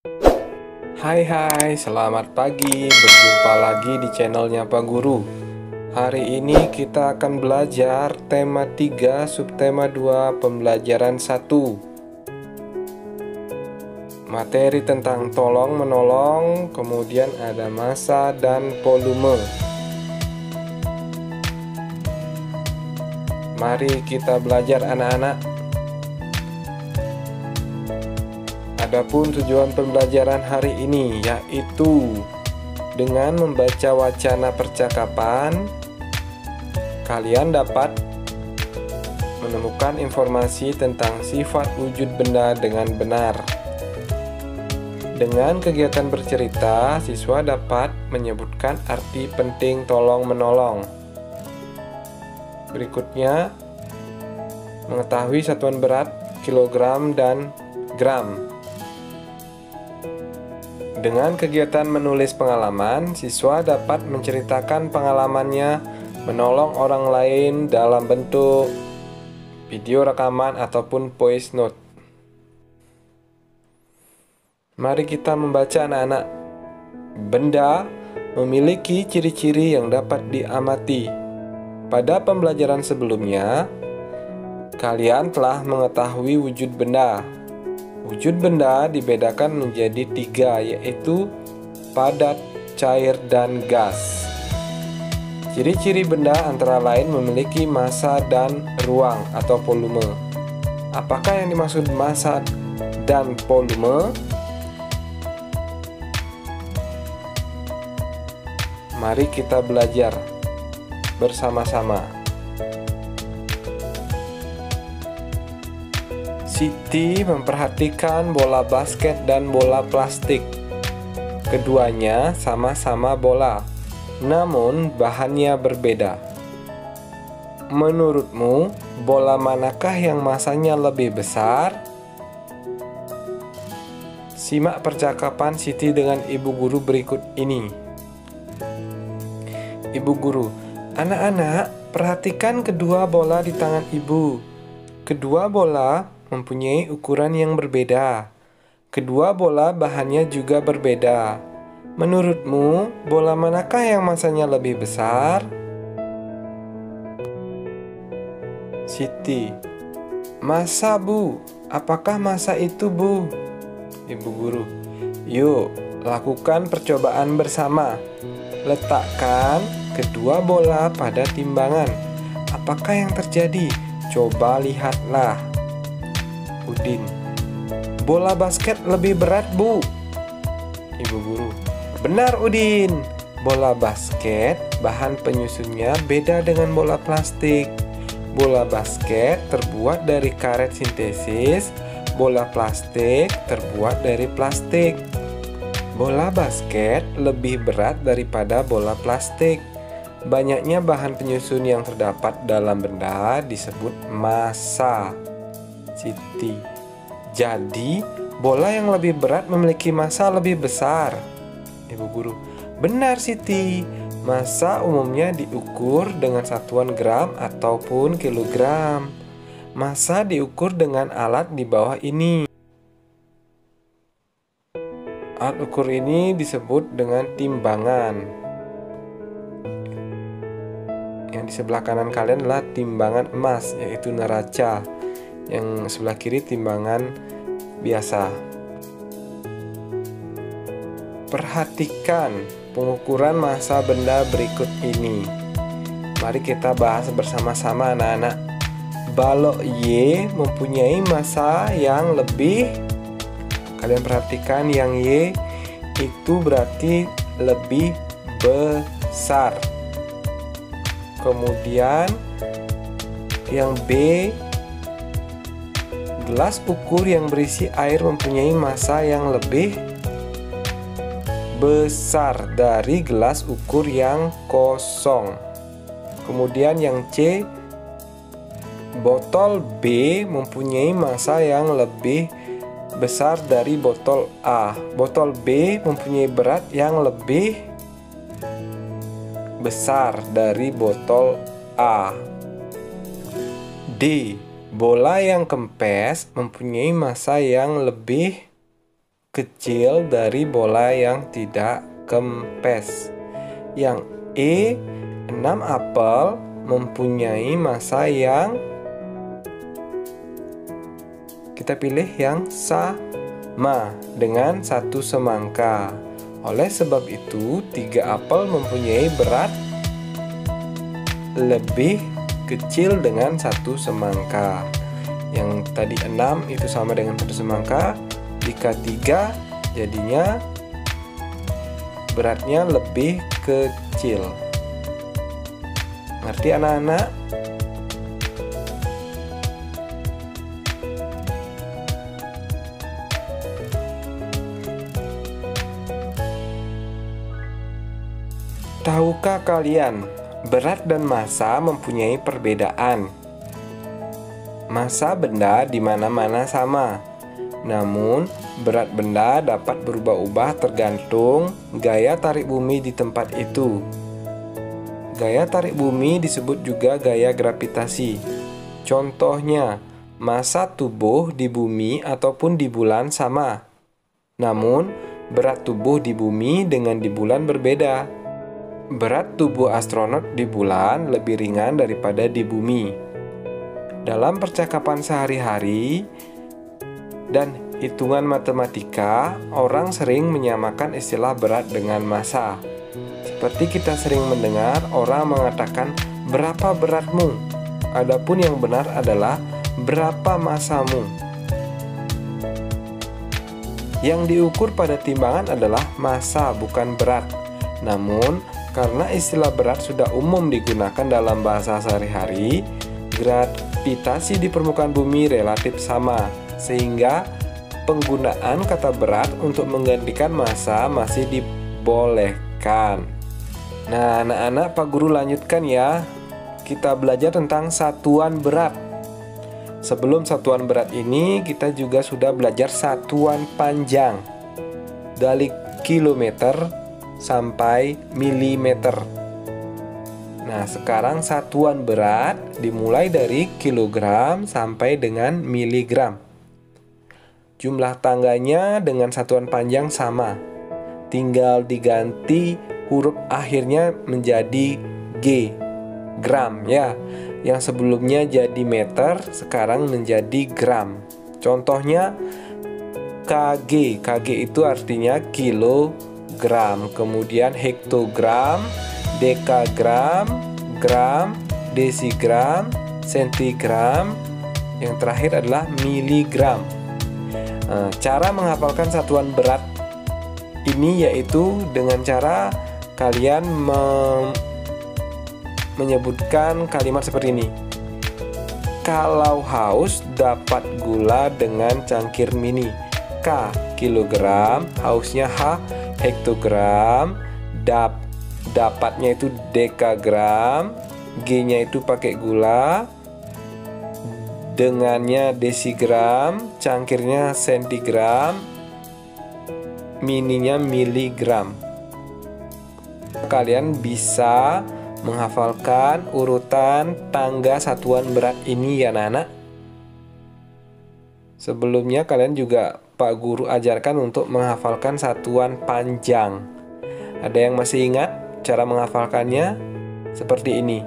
Hai, selamat pagi. Berjumpa lagi di channelnya Pak Guru. Hari ini kita akan belajar tema 3, subtema 2, pembelajaran 1. Materi tentang tolong-menolong, kemudian ada massa dan volume. Mari kita belajar anak-anak. Adapun tujuan pembelajaran hari ini yaitu dengan membaca wacana percakapan, kalian dapat menemukan informasi tentang sifat wujud benda dengan benar. Dengan kegiatan bercerita, siswa dapat menyebutkan arti penting tolong-menolong. Berikutnya, mengetahui satuan berat, kilogram, dan gram. Dengan kegiatan menulis pengalaman, siswa dapat menceritakan pengalamannya menolong orang lain dalam bentuk video rekaman ataupun voice note. Mari kita membaca anak-anak. Benda memiliki ciri-ciri yang dapat diamati. Pada pembelajaran sebelumnya, kalian telah mengetahui wujud benda. Wujud benda dibedakan menjadi 3, yaitu padat, cair, dan gas. Ciri-ciri benda antara lain memiliki massa dan ruang atau volume. Apakah yang dimaksud massa dan volume? Mari kita belajar bersama-sama. Siti memperhatikan bola basket dan bola plastik. Keduanya sama-sama bola, namun bahannya berbeda. Menurutmu, bola manakah yang massanya lebih besar? Simak percakapan Siti dengan ibu guru berikut ini. Ibu guru, anak-anak, perhatikan kedua bola di tangan ibu. Kedua bola mempunyai ukuran yang berbeda. Kedua bola bahannya juga berbeda. Menurutmu, bola manakah yang massanya lebih besar? Siti, massa Bu. Apakah massa itu Bu? Ibu guru, yuk lakukan percobaan bersama. Letakkan kedua bola pada timbangan. Apakah yang terjadi? Coba lihatlah. Udin, bola basket lebih berat Bu. Ibu guru, benar Udin. Bola basket bahan penyusunnya beda dengan bola plastik. Bola basket terbuat dari karet sintesis. Bola plastik terbuat dari plastik. Bola basket lebih berat daripada bola plastik. Banyaknya bahan penyusun yang terdapat dalam benda disebut massa. Siti, jadi bola yang lebih berat memiliki massa lebih besar. Ibu guru, benar Siti. Massa umumnya diukur dengan satuan gram ataupun kilogram. Massa diukur dengan alat di bawah ini. Alat ukur ini disebut dengan timbangan. Yang di sebelah kanan kalian adalah timbangan emas, yaitu neraca. Yang sebelah kiri timbangan biasa. Perhatikan pengukuran massa benda berikut ini. Mari kita bahas bersama-sama anak-anak. Balok Y mempunyai massa yang lebih. Kalian perhatikan yang Y itu berarti lebih besar. Kemudian yang B, gelas ukur yang berisi air mempunyai massa yang lebih besar dari gelas ukur yang kosong. Kemudian yang C, botol B mempunyai massa yang lebih besar dari botol A. Botol B mempunyai berat yang lebih besar dari botol A. D, bola yang kempes mempunyai massa yang lebih kecil dari bola yang tidak kempes. Yang E, 6 apel mempunyai massa yang kita pilih yang sama dengan 1 semangka. Oleh sebab itu, 3 apel mempunyai berat lebih kecil dengan 1 semangka. Yang tadi 6 itu sama dengan 1 semangka. Jika 3 jadinya beratnya lebih kecil. Ngerti anak-anak? Tahukah kalian, berat dan massa mempunyai perbedaan? Massa benda di mana-mana sama. Namun, berat benda dapat berubah-ubah tergantung gaya tarik bumi di tempat itu. Gaya tarik bumi disebut juga gaya gravitasi. Contohnya, massa tubuh di bumi ataupun di bulan sama. Namun, berat tubuh di bumi dengan di bulan berbeda. Berat tubuh astronot di bulan lebih ringan daripada di bumi. Dalam percakapan sehari-hari dan hitungan matematika, orang sering menyamakan istilah berat dengan massa. Seperti kita sering mendengar orang mengatakan, "Berapa beratmu?" Adapun yang benar adalah, "Berapa massamu?" Yang diukur pada timbangan adalah massa, bukan berat. Namun, karena istilah berat sudah umum digunakan dalam bahasa sehari-hari, gravitasi di permukaan bumi relatif sama, sehingga penggunaan kata berat untuk menggantikan massa masih dibolehkan. Nah, anak-anak, Pak Guru lanjutkan ya. Kita belajar tentang satuan berat. Sebelum satuan berat ini, kita juga sudah belajar satuan panjang. Dari kilometer sampai milimeter. Nah, sekarang satuan berat dimulai dari kilogram sampai dengan miligram. Jumlah tangganya dengan satuan panjang sama. Tinggal diganti huruf akhirnya menjadi G, gram ya. Yang sebelumnya jadi meter, sekarang menjadi gram. Contohnya kg. Kg itu artinya kilogram. Kemudian hektogram, dekagram, gram, desigram, sentigram. Yang terakhir adalah miligram. Cara menghafalkan satuan berat ini yaitu dengan cara kalian menyebutkan kalimat seperti ini. Kalau haus, dapat gula dengan cangkir mini. K, kilogram, hausnya H, hektogram, dapatnya itu dekagram, G-nya itu pakai gula, dengannya desigram, cangkirnya sentigram, mininya miligram. Kalian bisa menghafalkan urutan tangga satuan berat ini ya anak-anak. Sebelumnya kalian juga Pak Guru ajarkan untuk menghafalkan satuan panjang. Ada yang masih ingat cara menghafalkannya? Seperti ini.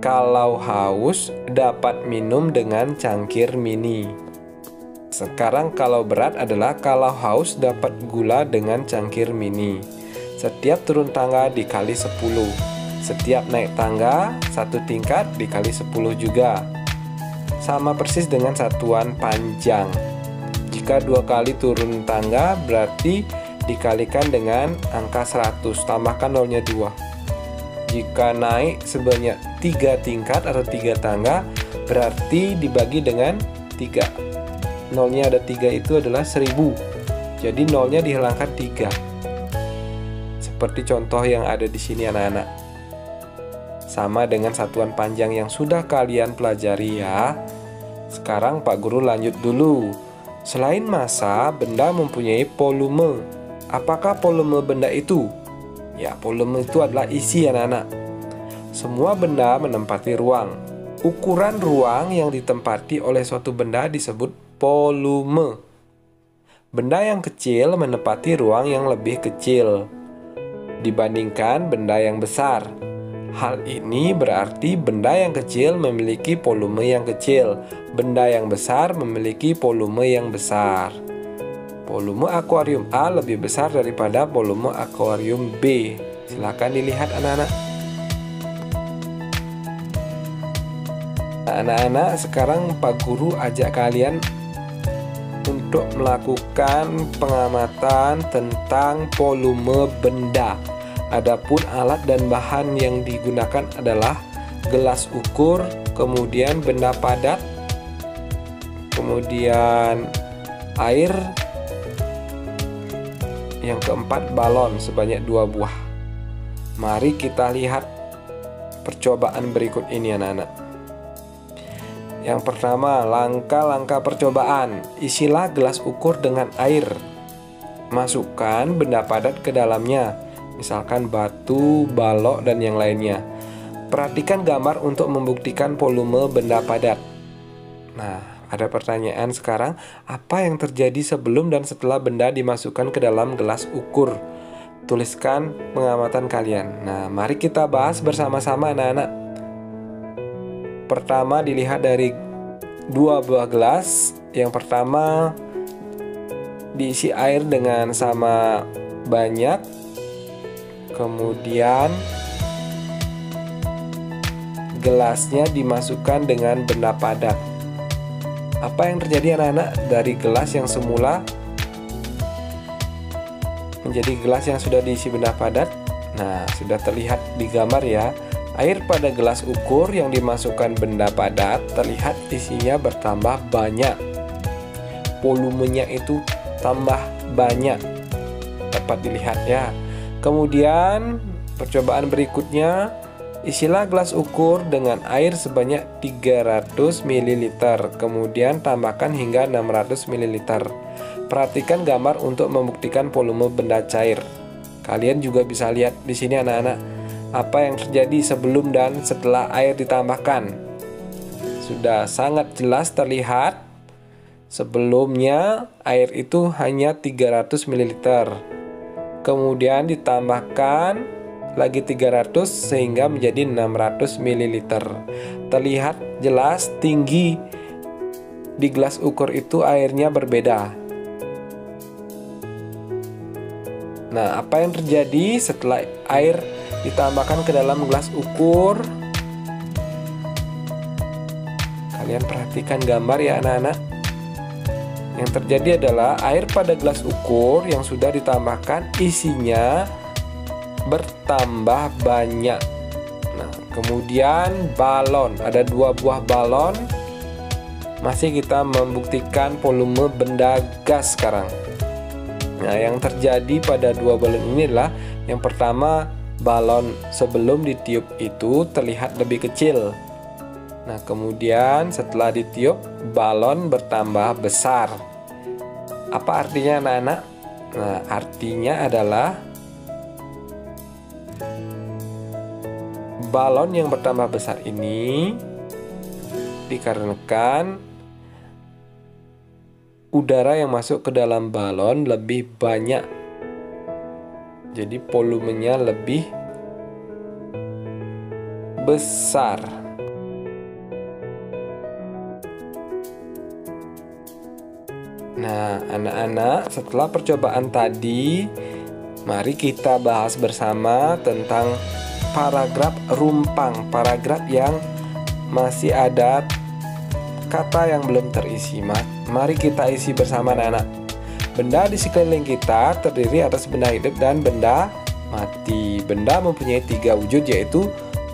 Kalau haus, dapat minum dengan cangkir mini. Sekarang kalau berat adalah kalau haus dapat gula dengan cangkir mini. Setiap turun tangga dikali 10. Setiap naik tangga 1 tingkat dikali 10 juga. Sama persis dengan satuan panjang. Jika 2 kali turun tangga berarti dikalikan dengan angka 100, tambahkan nolnya 2. Jika naik sebanyak 3 tingkat atau 3 tangga berarti dibagi dengan 3. Nolnya ada 3 itu adalah 1000. Jadi nolnya dihilangkan 3. Seperti contoh yang ada di sini anak-anak. Sama dengan satuan panjang yang sudah kalian pelajari ya. Sekarang Pak Guru lanjut dulu. Selain massa, benda mempunyai volume. Apakah volume benda itu? Ya, volume itu adalah isi anak-anak. Semua benda menempati ruang. Ukuran ruang yang ditempati oleh suatu benda disebut volume. Benda yang kecil menempati ruang yang lebih kecil dibandingkan benda yang besar. Hal ini berarti benda yang kecil memiliki volume yang kecil, benda yang besar memiliki volume yang besar. Volume akuarium A lebih besar daripada volume akuarium B. Silakan dilihat anak-anak. Anak-anak, sekarang Pak Guru ajak kalian untuk melakukan pengamatan tentang volume benda. Adapun alat dan bahan yang digunakan adalah gelas ukur, kemudian benda padat, kemudian air, yang keempat balon sebanyak 2 buah. Mari kita lihat percobaan berikut ini anak-anak. Yang pertama, langkah-langkah percobaan. Isilah gelas ukur dengan air. Masukkan benda padat ke dalamnya, misalkan batu, balok, dan yang lainnya. Perhatikan gambar untuk membuktikan volume benda padat. Nah, ada pertanyaan sekarang, apa yang terjadi sebelum dan setelah benda dimasukkan ke dalam gelas ukur? Tuliskan pengamatan kalian. Nah, mari kita bahas bersama-sama anak-anak. Pertama, dilihat dari 2 buah gelas. Yang pertama diisi air dengan sama banyak. Kemudian gelasnya dimasukkan dengan benda padat. Apa yang terjadi anak-anak dari gelas yang semula menjadi gelas yang sudah diisi benda padat? Nah, sudah terlihat di gambar ya. Air pada gelas ukur yang dimasukkan benda padat terlihat isinya bertambah banyak. Volumenya itu tambah banyak. Dapat dilihat ya. Kemudian percobaan berikutnya, isilah gelas ukur dengan air sebanyak 300 ml. Kemudian tambahkan hingga 600 ml. Perhatikan gambar untuk membuktikan volume benda cair. Kalian juga bisa lihat di sini anak-anak, apa yang terjadi sebelum dan setelah air ditambahkan. Sudah sangat jelas terlihat. Sebelumnya air itu hanya 300 ml. Kemudian ditambahkan lagi 300 sehingga menjadi 600 ml. Terlihat jelas tinggi di gelas ukur itu airnya berbeda. Nah, apa yang terjadi setelah air ditambahkan ke dalam gelas ukur? Kalian perhatikan gambar ya anak-anak. Yang terjadi adalah air pada gelas ukur yang sudah ditambahkan isinya bertambah banyak. Nah, kemudian balon, ada 2 buah balon. Masih kita membuktikan volume benda gas sekarang. Nah, yang terjadi pada 2 balon ini adalah yang pertama, balon sebelum ditiup itu terlihat lebih kecil. Nah, kemudian setelah ditiup, balon bertambah besar. Apa artinya anak-anak? Nah, artinya adalah balon yang bertambah besar ini dikarenakan udara yang masuk ke dalam balon lebih banyak. Jadi volumenya lebih besar. Nah, anak-anak, setelah percobaan tadi, mari kita bahas bersama tentang paragraf rumpang, paragraf yang masih ada kata yang belum terisi. Mari kita isi bersama anak-anak. Benda di sekeliling kita terdiri atas benda hidup dan benda mati. Benda mempunyai 3 wujud, yaitu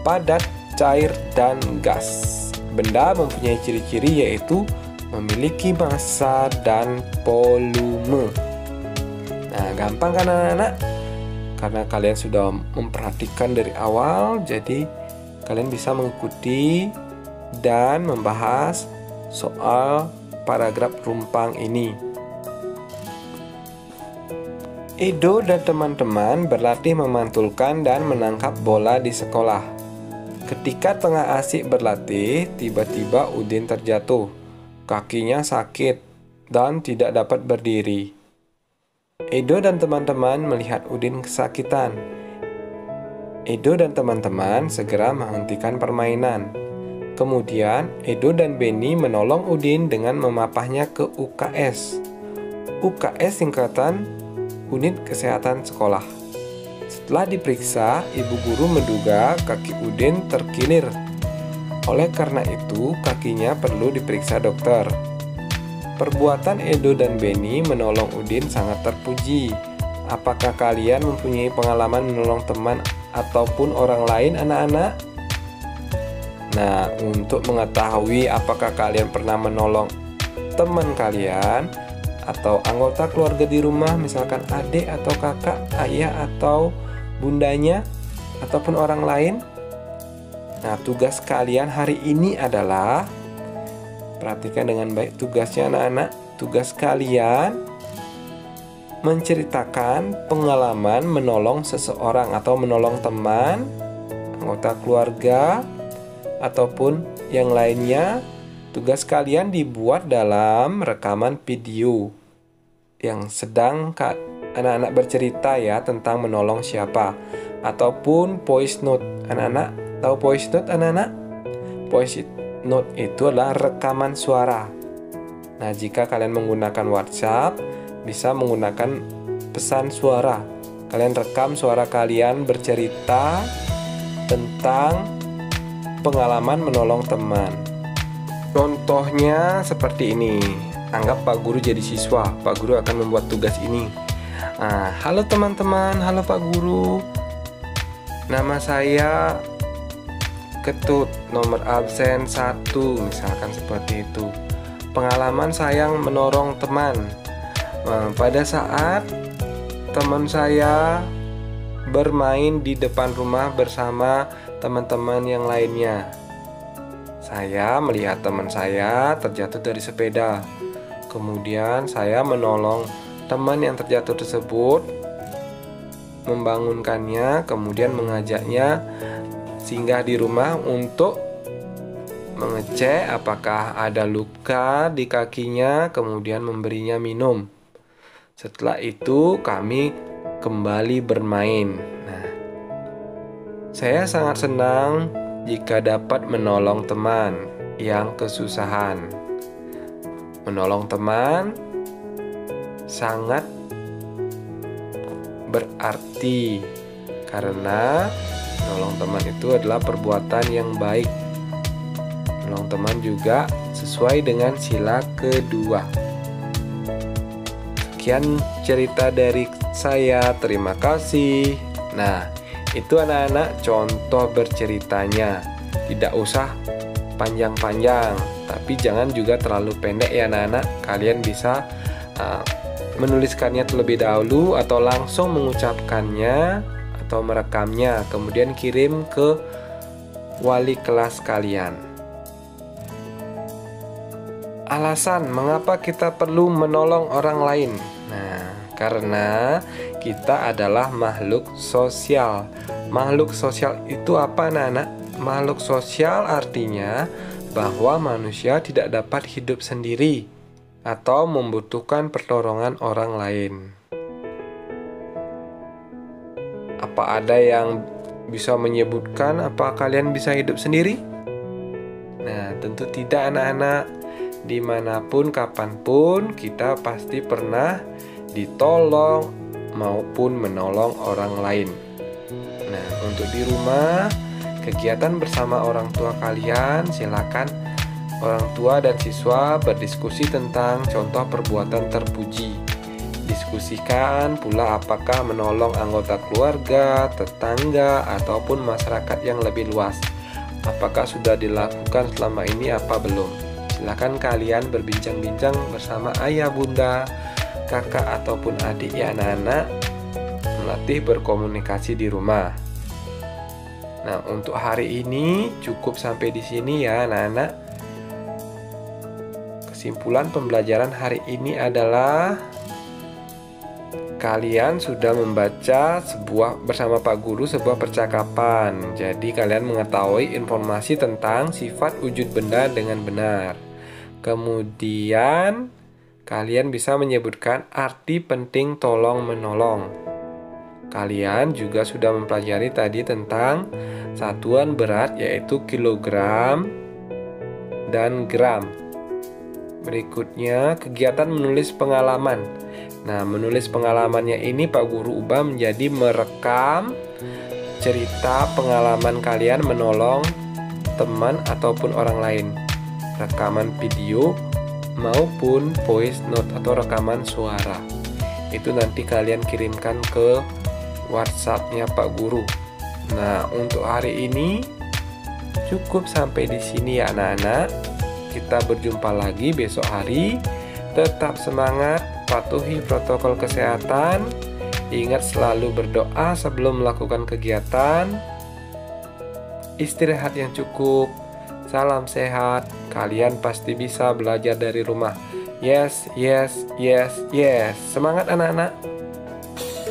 padat, cair, dan gas. Benda mempunyai ciri-ciri yaitu memiliki massa dan volume. Nah, gampang kan anak-anak? Karena kalian sudah memperhatikan dari awal, jadi kalian bisa mengikuti dan membahas soal paragraf rumpang ini. Edo dan teman-teman berlatih memantulkan dan menangkap bola di sekolah. Ketika tengah asik berlatih, tiba-tiba Udin terjatuh. Kakinya sakit dan tidak dapat berdiri. Edo dan teman-teman melihat Udin kesakitan. Edo dan teman-teman segera menghentikan permainan. Kemudian, Edo dan Benny menolong Udin dengan memapahnya ke UKS. UKS singkatan Unit Kesehatan Sekolah. Setelah diperiksa, ibu guru menduga kaki Udin terkilir. Oleh karena itu, kakinya perlu diperiksa dokter. Perbuatan Edo dan Benny menolong Udin sangat terpuji. Apakah kalian mempunyai pengalaman menolong teman ataupun orang lain, anak-anak? Nah, untuk mengetahui apakah kalian pernah menolong teman kalian atau anggota keluarga di rumah, misalkan adik atau kakak, ayah atau bundanya, ataupun orang lain. Nah, tugas kalian hari ini adalah, perhatikan dengan baik tugasnya anak-anak. Tugas kalian menceritakan pengalaman menolong seseorang atau menolong teman, anggota keluarga, ataupun yang lainnya. Tugas kalian dibuat dalam rekaman video yang sedang anak-anak bercerita ya tentang menolong siapa, ataupun voice note. Anak-anak tahu voice note, anak-anak? Voice note itu adalah rekaman suara. Nah, jika kalian menggunakan WhatsApp, bisa menggunakan pesan suara. Kalian rekam suara kalian bercerita tentang pengalaman menolong teman. Contohnya seperti ini. Anggap Pak Guru jadi siswa. Pak Guru akan membuat tugas ini. Halo teman-teman, halo Pak Guru. Nama saya Ketut, nomor absen 1, misalkan seperti itu. Pengalaman saya menolong teman. Pada saat teman saya bermain di depan rumah bersama teman-teman yang lainnya, saya melihat teman saya terjatuh dari sepeda. Kemudian saya menolong teman yang terjatuh tersebut, membangunkannya, kemudian mengajaknya singgah di rumah untuk mengecek apakah ada luka di kakinya, kemudian memberinya minum. Setelah itu kami kembali bermain. Nah, saya sangat senang jika dapat menolong teman yang kesusahan. Menolong teman sangat berarti karena menolong teman itu adalah perbuatan yang baik. Menolong teman juga sesuai dengan sila kedua. Sekian cerita dari saya, terima kasih. Nah, itu anak-anak contoh berceritanya. Tidak usah panjang-panjang, tapi jangan juga terlalu pendek ya anak-anak. Kalian bisa menuliskannya terlebih dahulu atau langsung mengucapkannya atau merekamnya, kemudian kirim ke wali kelas kalian. Alasan mengapa kita perlu menolong orang lain. Nah, karena kita adalah makhluk sosial. Makhluk sosial itu apa, anak-anak? Makhluk sosial artinya bahwa manusia tidak dapat hidup sendiri atau membutuhkan pertolongan orang lain. Apa ada yang bisa menyebutkan apa kalian bisa hidup sendiri? Nah, tentu tidak anak-anak. Dimanapun, kapanpun, kita pasti pernah ditolong maupun menolong orang lain. Nah, untuk di rumah, kegiatan bersama orang tua kalian, silakan orang tua dan siswa berdiskusi tentang contoh perbuatan terpuji. Diskusikan pula apakah menolong anggota keluarga, tetangga, ataupun masyarakat yang lebih luas. Apakah sudah dilakukan selama ini apa belum? Silakan kalian berbincang-bincang bersama ayah, bunda, kakak, ataupun adik ya anak-anak. Melatih berkomunikasi di rumah. Nah, untuk hari ini cukup sampai di sini ya anak-anak. Kesimpulan pembelajaran hari ini adalah kalian sudah membaca bersama Pak Guru sebuah percakapan. Jadi kalian mengetahui informasi tentang sifat wujud benda dengan benar. Kemudian kalian bisa menyebutkan arti penting tolong-menolong. Kalian juga sudah mempelajari tadi tentang satuan berat yaitu kilogram dan gram. Berikutnya, kegiatan menulis pengalaman. Nah, menulis pengalamannya ini Pak Guru ubah menjadi merekam cerita pengalaman kalian menolong teman ataupun orang lain. Rekaman video maupun voice note atau rekaman suara. Itu nanti kalian kirimkan ke WhatsApp-nya Pak Guru. Nah, untuk hari ini cukup sampai di sini ya anak-anak. Kita berjumpa lagi besok hari. Tetap semangat, patuhi protokol kesehatan. Ingat selalu berdoa sebelum melakukan kegiatan. Istirahat yang cukup. Salam sehat. Kalian pasti bisa belajar dari rumah. Yes, yes, yes, yes. Semangat anak-anak.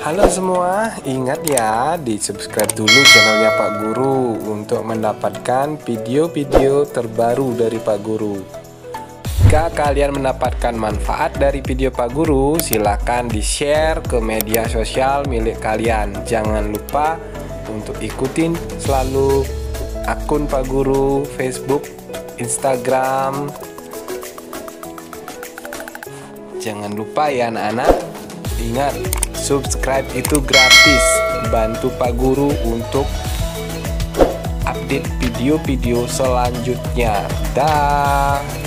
Halo semua, ingat ya di subscribe dulu channelnya Pak Guru untuk mendapatkan video-video terbaru dari Pak Guru. Jika kalian mendapatkan manfaat dari video Pak Guru, silakan di-share ke media sosial milik kalian. Jangan lupa untuk ikutin selalu akun Pak Guru, Facebook, Instagram. Jangan lupa ya anak-anak, ingat subscribe itu gratis. Bantu Pak Guru untuk update video-video selanjutnya. Dah.